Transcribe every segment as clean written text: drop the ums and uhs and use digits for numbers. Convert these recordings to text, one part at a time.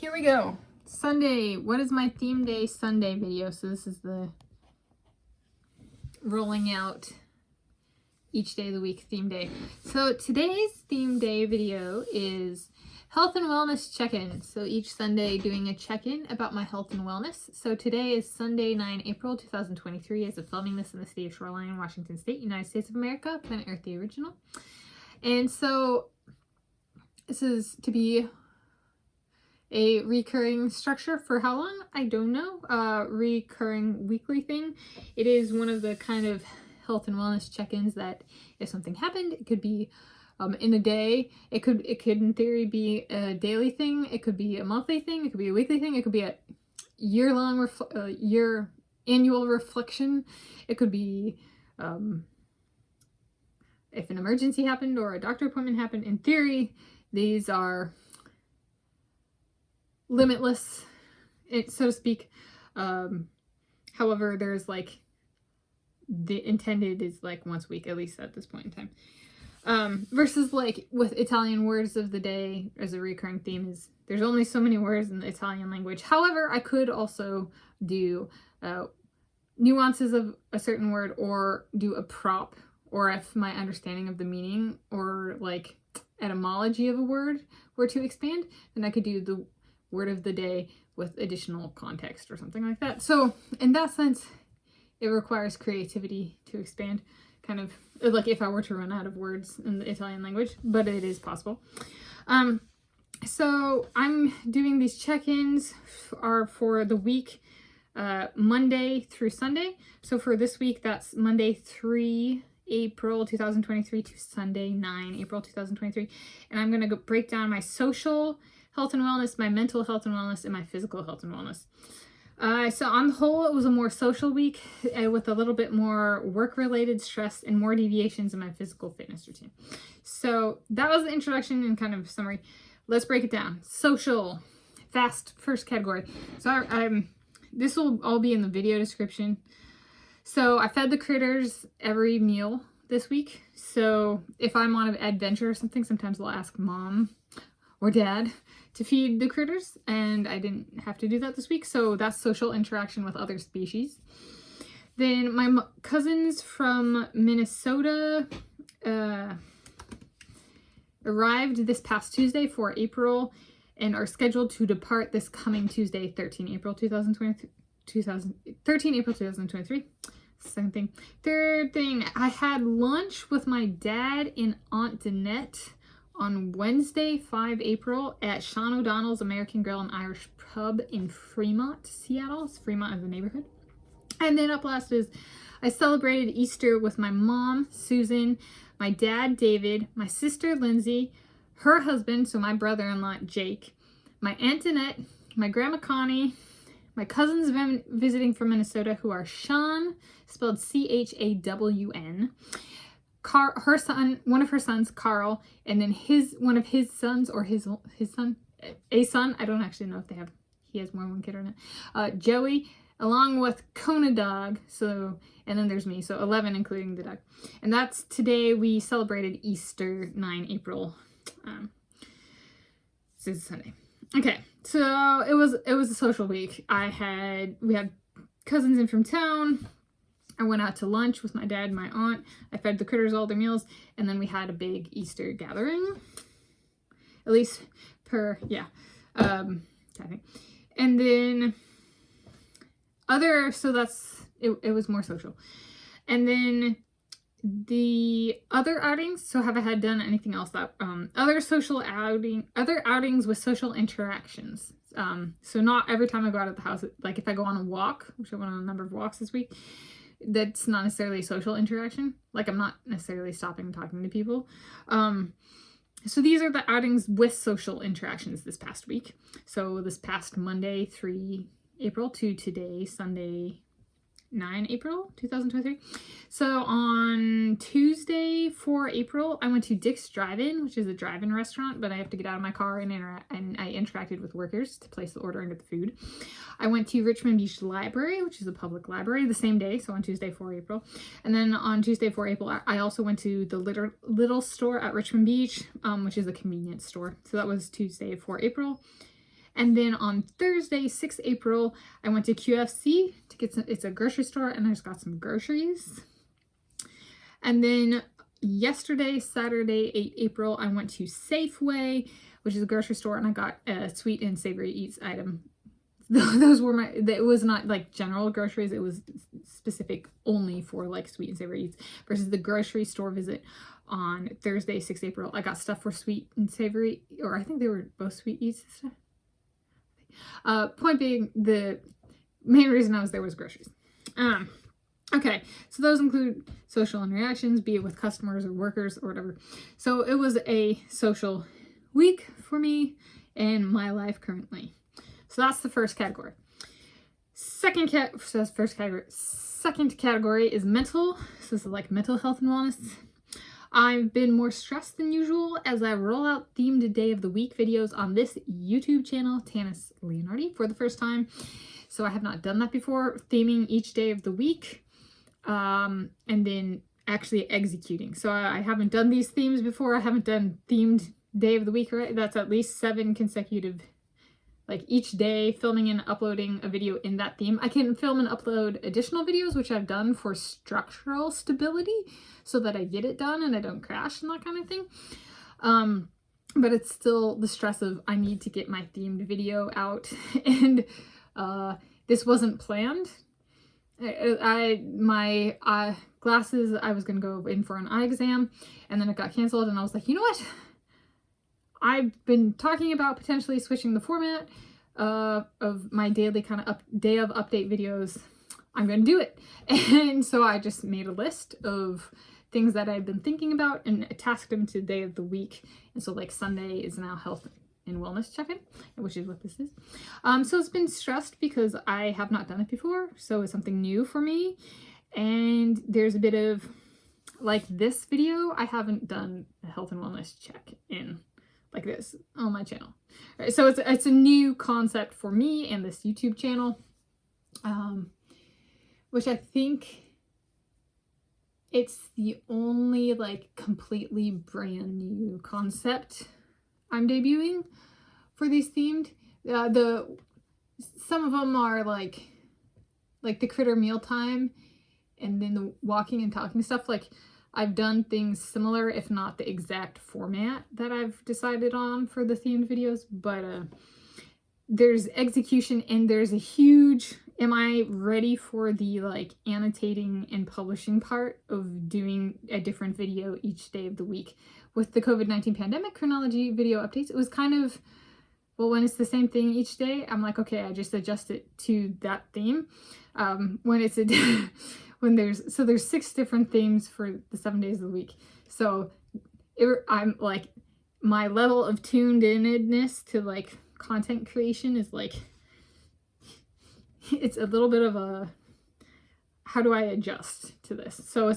Here we go. Sunday. What is my theme day Sunday video? So this is the rolling out each day of the week theme day. So today's theme day video is health and wellness check-in. So each Sunday doing a check-in about my health and wellness. So today is Sunday, 9 April 2023 as of filming this in the city of Shoreline, Washington State, United States of America, Planet Earth the original. And so this is to be a recurring structure for how long? I don't know. Recurring weekly thing. It is one of the kind of health and wellness check-ins that if something happened, it could be in a day. It could in theory be a daily thing. It could be a monthly thing. It could be a weekly thing. It could be a year-long annual reflection. It could be if an emergency happened or a doctor appointment happened. In theory, these are limitless, so to speak. However, there's like the intended is like once a week, at least at this point in time. Versus like with Italian words of the day as a recurring theme is there's only so many words in the Italian language. However, I could also do nuances of a certain word or do a prop, or if my understanding of the meaning or like etymology of a word were to expand, then I could do the word of the day with additional context or something like that. So in that sense, it requires creativity to expand, kind of like if I were to run out of words in the Italian language, but it is possible. So I'm doing these check-ins are for the week Monday through Sunday. So for this week, that's Monday 3 April 2023 to Sunday 9 April 2023. And I'm going to break down my social health and wellness, my mental health and wellness, and my physical health and wellness. So on the whole, it was a more social week with a little bit more work-related stress and more deviations in my physical fitness routine. So that was the introduction and kind of summary. Let's break it down. Social, fast, first category. So this will all be in the video description. So I fed the critters every meal this week. So if I'm on an adventure or something, sometimes I'll ask mom or dad to feed the critters, and I didn't have to do that this week, so that's social interaction with other species. Then my cousins from Minnesota arrived this past Tuesday for April and are scheduled to depart this coming Tuesday, 13 April 2023. Second thing. Third thing, I had lunch with my dad and Aunt Danette on Wednesday, 5 April at Shawn O'Donnell's American Grill and Irish Pub in Fremont, Seattle. Fremont is the neighborhood. And then up last is I celebrated Easter with my mom, Susan, my dad, David, my sister, Lindsey, her husband, so my brother-in-law, Jake, my Aunt Danette, my grandma, Connie, my cousins visiting from Minnesota who are Shawn, spelled C-H-A-W-N, her son, one of her sons, Carl, and then one of his sons or his son, a son. I don't actually know if he has more than one kid or not. Joey, along with Kona dog. So, and then there's me. So 11, including the dog. And that's today we celebrated Easter, 9 April. This is Sunday. Okay. So it was a social week. We had cousins in from town. I went out to lunch with my dad and my aunt. I fed the critters all their meals. And then we had a big Easter gathering. At least I think. And then it was more social. And then the other outings, so have I had done anything else that, other outings with social interactions. So not every time I go out of the house, like if I go on a walk, which I went on a number of walks this week, that's not necessarily social interaction. Like I'm not necessarily stopping and talking to people. So these are the outings with social interactions this past week. So this past Monday, 3 April to today, Sunday, 9 April 2023. So on Tuesday, 4 April, I went to Dick's Drive-In, which is a drive-in restaurant, but I have to get out of my car and I interacted with workers to place the order and get the food. I went to Richmond Beach Library, which is a public library, the same day, so on Tuesday, 4 April. And then on Tuesday, 4 April, I also went to the Little store at Richmond Beach, which is a convenience store. So that was Tuesday, 4 April. And then on Thursday, 6th April, I went to QFC to get some, it's a grocery store, and I just got some groceries. And then yesterday, Saturday, 8th April, I went to Safeway, which is a grocery store, and I got a sweet and savory eats item. Those were my, it was not like general groceries, it was specific only for like sweet and savory eats, versus the grocery store visit on Thursday, 6th April. I got stuff for sweet and savory, or I think they were both sweet eats. Point being, the main reason I was there was groceries. Okay, so those include social interactions, be it with customers or workers or whatever. So it was a social week for me in my life currently. So that's the first category. Second category is mental. So this is like mental health and wellness. I've been more stressed than usual as I roll out themed day of the week videos on this YouTube channel, Tanis Leonhardi, for the first time. So I have not done that before, theming each day of the week, and then actually executing. So I haven't done these themes before. I haven't done themed day of the week, right? That's at least 7 consecutive, like each day filming and uploading a video in that theme. I can film and upload additional videos, which I've done for structural stability, so that I get it done and I don't crash and that kind of thing. But it's still the stress of I need to get my themed video out, and this wasn't planned. My glasses, I was gonna go in for an eye exam, and then it got canceled, and I was like, you know what? I've been talking about potentially switching the format of my daily kind of day of update videos. I'm going to do it. And so I just made a list of things that I've been thinking about and tasked them to day of the week. And so like Sunday is now health and wellness check-in, which is what this is. So it's been stressed because I have not done it before. So it's something new for me. And there's a bit of like this video, I haven't done a health and wellness check-in like this on my channel. Right, so it's a new concept for me and this YouTube channel, which I think it's the only like completely brand new concept I'm debuting for these themed. Some of them are like the critter mealtime, and then the walking and talking stuff. Like I've done things similar, if not the exact format that I've decided on for the themed videos, but there's execution, and there's a huge, am I ready for the like annotating and publishing part of doing a different video each day of the week. With the COVID-19 pandemic chronology video updates, it was kind of, well, when it's the same thing each day, I'm like, okay, I just adjust it to that theme. When it's a there's 6 different themes for the 7 days of the week. So I'm like, my level of tuned inness to like content creation is like, it's a little bit of a, how do I adjust to this? So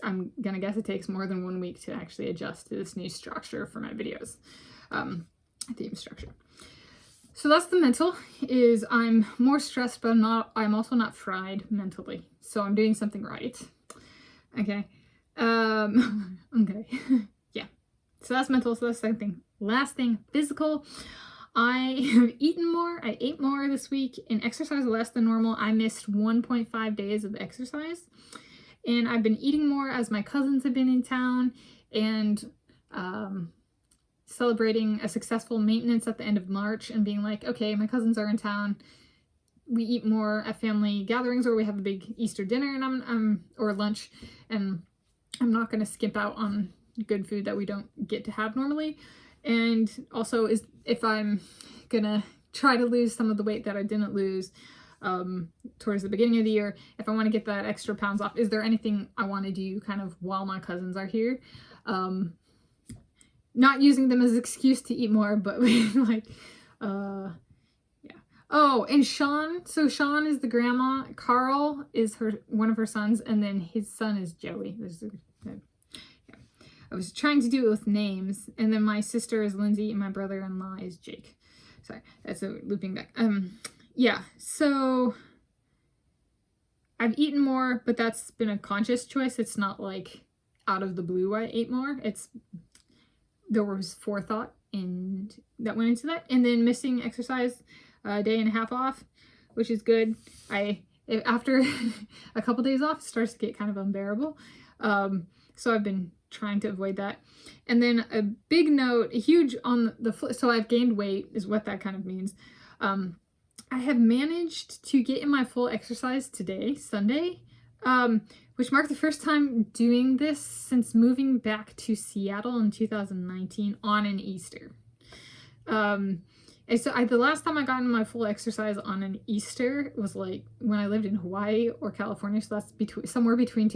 I'm gonna guess it takes more than 1 week to actually adjust to this new structure for my videos, theme structure. So that's the mental, is I'm more stressed, but I'm also not fried mentally. So I'm doing something right. Okay. Okay. Yeah. So that's mental. So that's the second thing. Last thing, physical. I have eaten more. I ate more this week and exercised less than normal. I missed 1.5 days of exercise. And I've been eating more as my cousins have been in town, and celebrating a successful maintenance at the end of March and being like, okay, my cousins are in town. We eat more at family gatherings, or we have a big Easter dinner and or lunch, and I'm not going to skimp out on good food that we don't get to have normally. And also, if I'm going to try to lose some of the weight that I didn't lose towards the beginning of the year, if I want to get that extra pounds off, is there anything I want to do kind of while my cousins are here? Not using them as an excuse to eat more, but like, yeah. Oh, and Shawn. So Shawn is the grandma. Carl is one of her sons, and then his son is Joey. Yeah. I was trying to do it with names, and then my sister is Lindsey, and my brother-in-law is Jake. Sorry, that's a looping back. Yeah. So I've eaten more, but that's been a conscious choice. It's not like out of the blue I ate more. There was forethought and that went into that. And then missing exercise, a day and a half off, which is good. After a couple days off, it starts to get kind of unbearable. So I've been trying to avoid that. And then a big note, huge on the flip, so I've gained weight is what that kind of means. I have managed to get in my full exercise today, Sunday, which marked the first time doing this since moving back to Seattle in 2019 on an Easter. And so the last time I got in my full exercise on an Easter was like when I lived in Hawaii or California. So that's somewhere between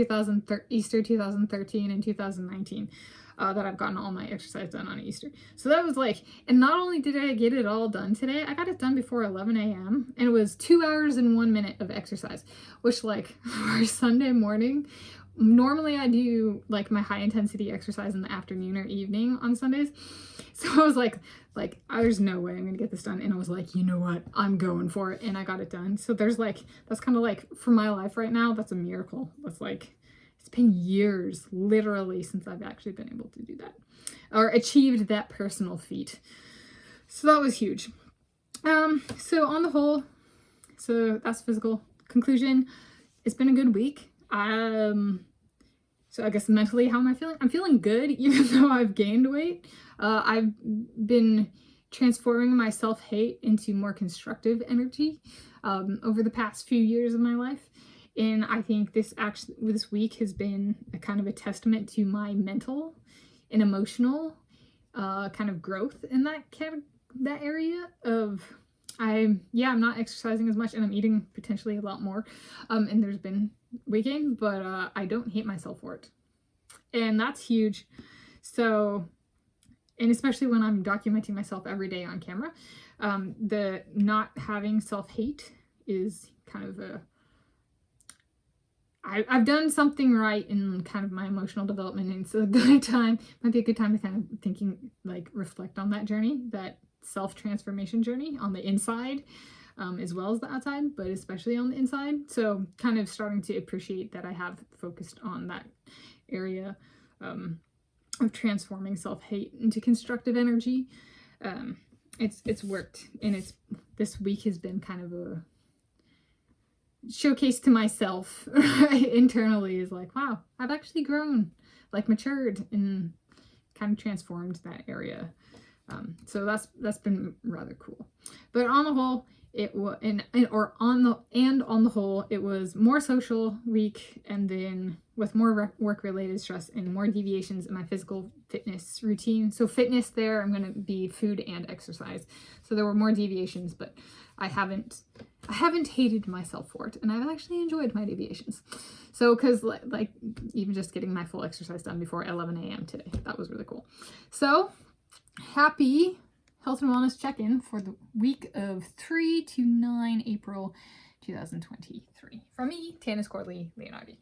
Easter 2013 and 2019 that I've gotten all my exercise done on Easter. So that was like, and not only did I get it all done today, I got it done before 11 a.m. and it was 2 hours and 1 minute of exercise, which like for Sunday morning, normally I do like my high intensity exercise in the afternoon or evening on Sundays. So I was like, there's no way I'm gonna get this done. And I was like, you know what? I'm going for it. And I got it done. So there's like, that's kind of like for my life right now, that's a miracle. That's like, it's been years literally since I've actually been able to do that or achieved that personal feat. So that was huge. So on the whole, so that's physical. Conclusion, it's been a good week. So I guess mentally, how am I feeling? I'm feeling good, even though I've gained weight. I've been transforming my self-hate into more constructive energy over the past few years of my life. And I think this week has been a kind of a testament to my mental and emotional kind of growth in that area of I'm not exercising as much and I'm eating potentially a lot more. And there's been weight gain, but I don't hate myself for it. And that's huge. So, and especially when I'm documenting myself every day on camera, the not having self-hate is kind of I've done something right in kind of my emotional development, and it's a good time, might be a good time to kind of reflect on that journey, that self-transformation journey on the inside, as well as the outside, but especially on the inside. So kind of starting to appreciate that I have focused on that area of transforming self-hate into constructive energy. It's worked, and this week has been kind of a showcase to myself internally, is like, wow, I've actually grown, like matured and kind of transformed that area. So that's been rather cool. But on the whole, it was on the whole, it was more social week, and then with more work related stress and more deviations in my physical fitness routine. So fitness there, I'm going to be food and exercise. So there were more deviations, but I haven't hated myself for it, and I've actually enjoyed my deviations. So, because like even just getting my full exercise done before 11 a.m. today, that was really cool. So happy health and wellness check-in for the week of 3 to 9 April 2023. From me, Tanis Leonhardi.